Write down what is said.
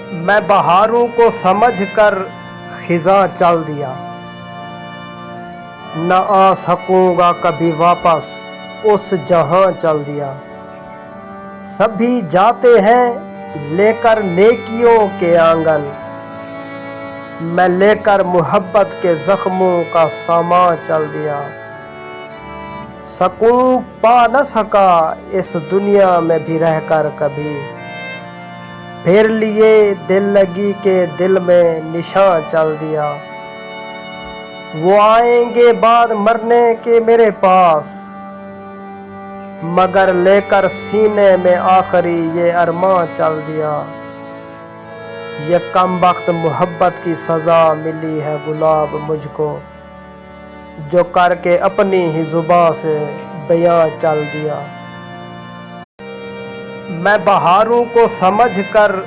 میں بہاروں کو سمجھ کر خزاں چل دیا، نہ آ سکوں گا کبھی واپس اس جہاں چل دیا۔ سبھی جاتے ہیں لے کر نیکیوں کے آنگن، میں لے کر محبت کے زخموں کا سامان چل دیا۔ سکون پا نہ سکا اس دنیا میں بھی رہ کر کبھی، پھر لیے دل لگی کے دل میں نشاں چل دیا۔ وہ آئیں گے بعد مرنے کے میرے پاس، مگر لے کر سینے میں آخری یہ ارمان چل دیا۔ یہ کم بخت محبت کی سزا ملی ہے گلاب مجھ کو، جو کر کے اپنی ہی زباں سے بیاں چل دیا۔ میں بہاروں کو سمجھ کر